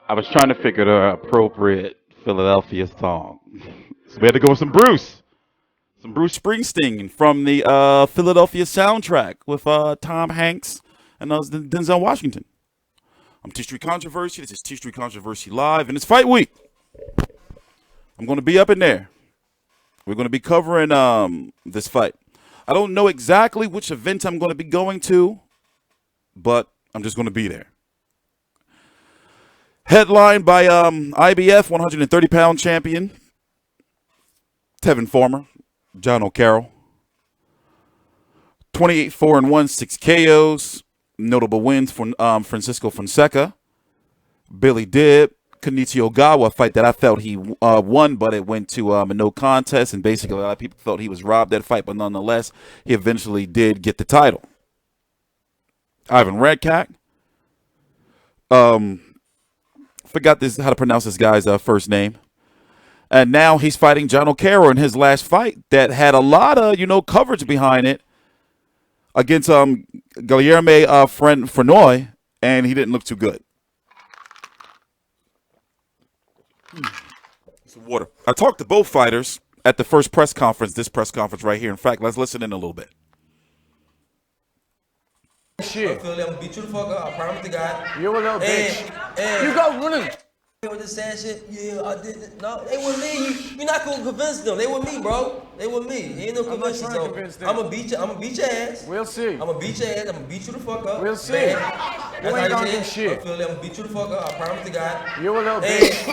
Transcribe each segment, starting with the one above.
I was trying to figure the appropriate Philadelphia song. So we had to go with some Bruce Springsteen from the Philadelphia soundtrack with Tom Hanks and Denzel Washington. I'm T-Street Controversy. This is T-Street Controversy Live, and it's fight week. I'm going to be up in there. We're going to be covering this fight. I don't know exactly which event I'm going to be going to, but I'm just going to be there. Headlined by IBF 130-pound champion Tevin Farmer, Jono Carroll. 28-4-1, 6 KOs. Notable wins for Francisco Fonseca, Billy Dibb, Kenichi Ogawa, a fight that I felt he won, but it went to a no contest, and basically a lot of people thought he was robbed that fight, but nonetheless, he eventually did get the title. Ivan Redkach, forgot how to pronounce this guy's first name. And now he's fighting Jono Carroll in his last fight that had a lot of, coverage behind it against Guilherme Frenoy, and he didn't look too good. Some water. I talked to both fighters at the first press conference, this press conference right here. In fact, let's listen in a little bit. Shit. I feel like I'm gonna beat you the fuck up. I promise to God. You're a little bitch. You go running. With this sad shit, yeah, I did it. No, they with me. You're not gonna convince them. They with me, bro. They with me. Ain't no convincing. So I'm gonna beat you. I'm gonna beat your ass. We'll see. I'm gonna beat your ass. I'm gonna beat you the fuck up. We'll see. Man. You ain't gonna do shit. I feel like I'm gonna beat you the fuck up. I promise to God. You're a little bitch.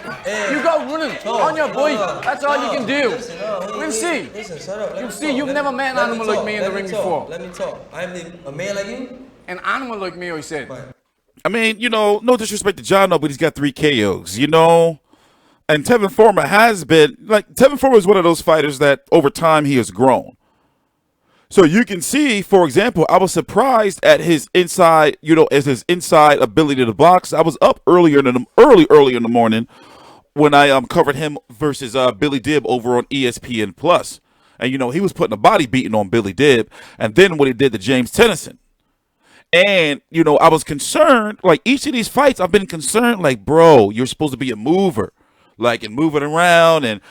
You go running on your boy. That's all you can do. Listen, we'll see. Listen, shut up. You see, you've never met an animal like me in the ring before. Let me talk. I'm a man like you. An animal like me, he said. I mean, no disrespect to John, but he's got 3 KOs, And Tevin Farmer has been, Tevin Farmer is one of those fighters that over time he has grown. So you can see, for example, I was surprised at his inside, as his inside ability to box. I was up early in the morning when I covered him versus Billy Dibb over on ESPN Plus. And, he was putting a body beating on Billy Dibb. And then what he did to James Tennyson. And, I was concerned, each of these fights, I've been concerned, bro, you're supposed to be a mover. And moving around and,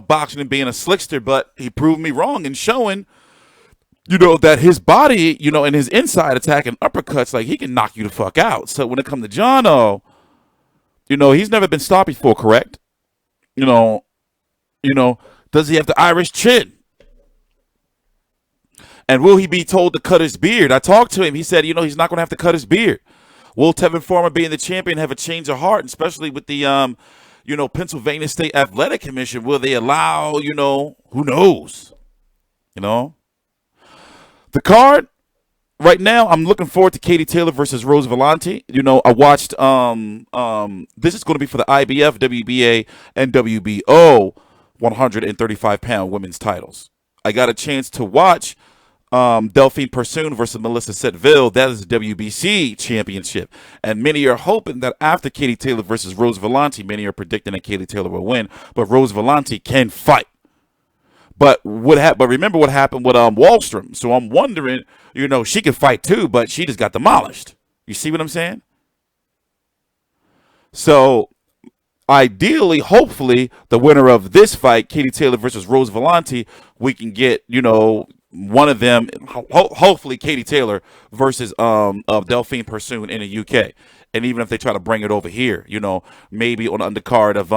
boxing and being a slickster. But he proved me wrong and showing, that his body, and his inside attack and uppercuts, he can knock you the fuck out. So when it comes to Jono, he's never been stopped before, correct? Does he have the Irish chin? And will he be told to cut his beard? I talked to him. He said, he's not going to have to cut his beard. Will Tevin Farmer being the champion have a change of heart, especially with the, Pennsylvania State Athletic Commission? Will they allow, who knows? The card right now, I'm looking forward to Katie Taylor versus Rose Volante. I watched, this is going to be for the IBF, WBA, and WBO 135-pound women's titles. I got a chance to watch Delphine Persoon versus Melissa Setville. That is the WBC championship. And many are hoping that after Katie Taylor versus Rose Volante, many are predicting that Katie Taylor will win. But Rose Volante can fight. But remember what happened with Wallstrom. So I'm wondering, she can fight too, but she just got demolished. You see what I'm saying? So ideally, hopefully, the winner of this fight, Katie Taylor versus Rose Volante, we can get, one of them, hopefully Katie Taylor versus Delphine Persoon in the UK. And even if they try to bring it over here, maybe on the undercard of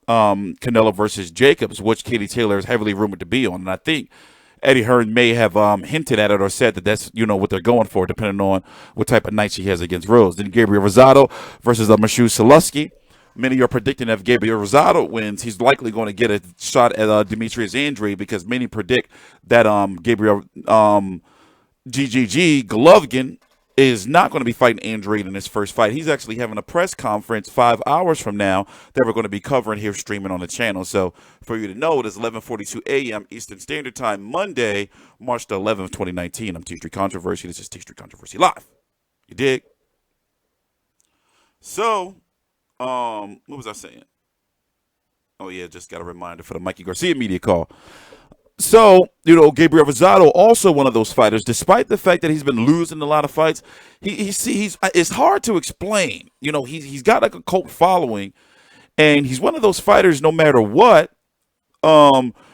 Canelo versus Jacobs, which Katie Taylor is heavily rumored to be on. And I think Eddie Hearn may have hinted at it or said that that's, what they're going for, depending on what type of night she has against Rose. Then Gabriel Rosado versus Maciej Sulecki. Many are predicting if Gabriel Rosado wins, he's likely going to get a shot at Demetrius Andre, because many predict that Gabriel GGG Golovkin is not going to be fighting Andre in his first fight. He's actually having a press conference 5 hours from now that we're going to be covering here, streaming on the channel. So for you to know, it is 11:42 a.m. Eastern Standard Time, Monday, March the 11th, 2019. I'm T-Street Controversy. This is T-Street Controversy Live. You dig? So, what was I saying? Oh, yeah, just got a reminder for the Mikey Garcia media call. So, you know, Gabriel Rosado, also one of those fighters, despite the fact that he's been losing a lot of fights, he's it's hard to explain. You know, he's got like a cult following, and he's one of those fighters, no matter what,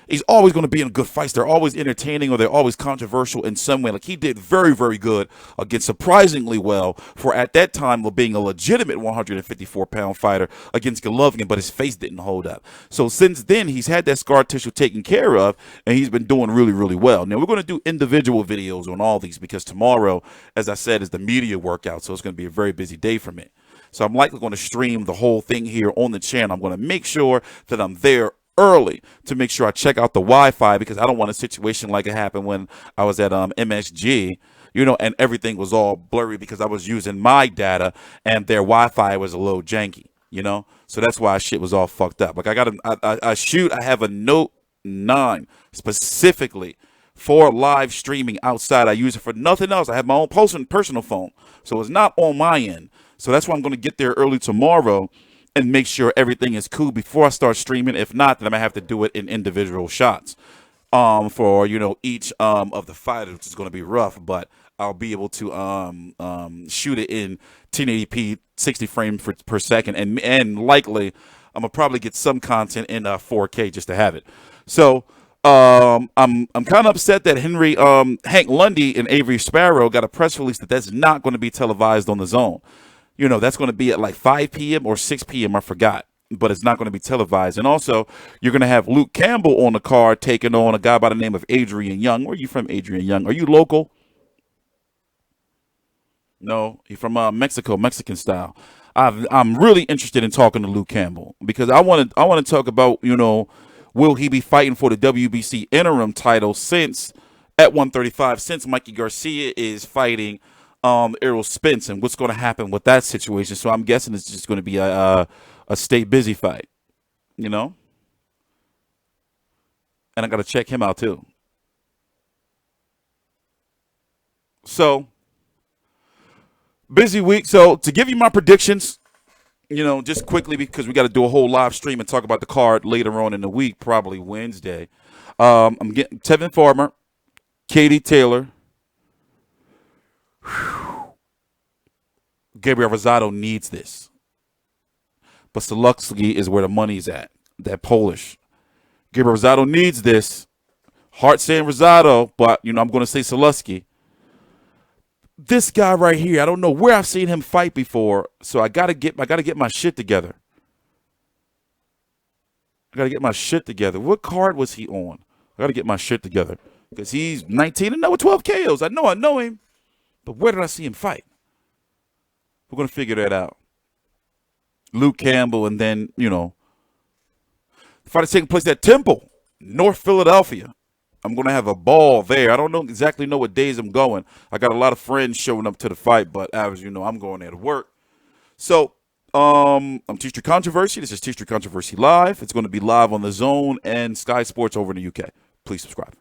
he's always going to be in good fights. They're always entertaining or they're always controversial in some way. Like he did very, very good against surprisingly well for at that time of being a legitimate 154-pound fighter against Golovkin, but his face didn't hold up. So since then, he's had that scar tissue taken care of, and he's been doing really, really well. Now, we're going to do individual videos on all these because tomorrow, as I said, is the media workout, so it's going to be a very busy day for me. So I'm likely going to stream the whole thing here on the channel. I'm going to make sure that I'm there early to make sure I check out the Wi-Fi because I don't want a situation like it happened when I was at MSG, you know, and everything was all blurry because I was using my data and their Wi-Fi was a little janky, you know. So that's why shit was all fucked up. Like I have a Note 9 specifically for live streaming outside. I use it for nothing else. I have my own personal phone, so it's not on my end. So that's why I'm going to get there early tomorrow and make sure everything is cool before I start streaming. If not, then I might have to do it in individual shots for, you know, each of the fighters, which is going to be rough, but I'll be able to shoot it in 1080p, 60 frames per second, and likely I'm going to probably get some content in 4K just to have it. So I'm kind of upset that Hank Lundy and Avery Sparrow got a press release that that's not going to be televised on the Zone. You know, that's going to be at like 5 p.m. or 6 p.m. I forgot, but it's not going to be televised. And also, you're going to have Luke Campbell on the card taking on a guy by the name of Adrian Young. Where are you from, Adrian Young? Are you local? No, he's from Mexico, Mexican style. I'm really interested in talking to Luke Campbell because I want to talk about, you know, will he be fighting for the WBC interim title at 135 since Mikey Garcia is fighting Errol Spence, and what's going to happen with that situation. So I'm guessing it's just going to be a stay busy fight, you know? And I got to check him out too. So, busy week. So to give you my predictions, you know, just quickly because we got to do a whole live stream and talk about the card later on in the week, probably Wednesday. I'm getting Tevin Farmer, Katie Taylor, Gabriel Rosado needs this. But Sulecki is where the money's at. That Polish. Gabriel Rosado needs this. Heart saying Rosado, but, you know, I'm going to say Sulecki. This guy right here, I don't know where I've seen him fight before, so I got to get my shit together. I got to get my shit together. What card was he on? I got to get my shit together because he's 19-0 with 12 KOs. I know him. But where did I see him fight? We're going to figure that out. Luke Campbell, and then, you know, the fight is taking place at Temple, North Philadelphia. I'm going to have a ball there. I don't exactly know what days I'm going. I got a lot of friends showing up to the fight, but as you know, I'm going there to work. So, I'm TstreeT Controversy. This is TstreeT Controversy Live. It's going to be live on the Zone and Sky Sports over in the UK. Please subscribe.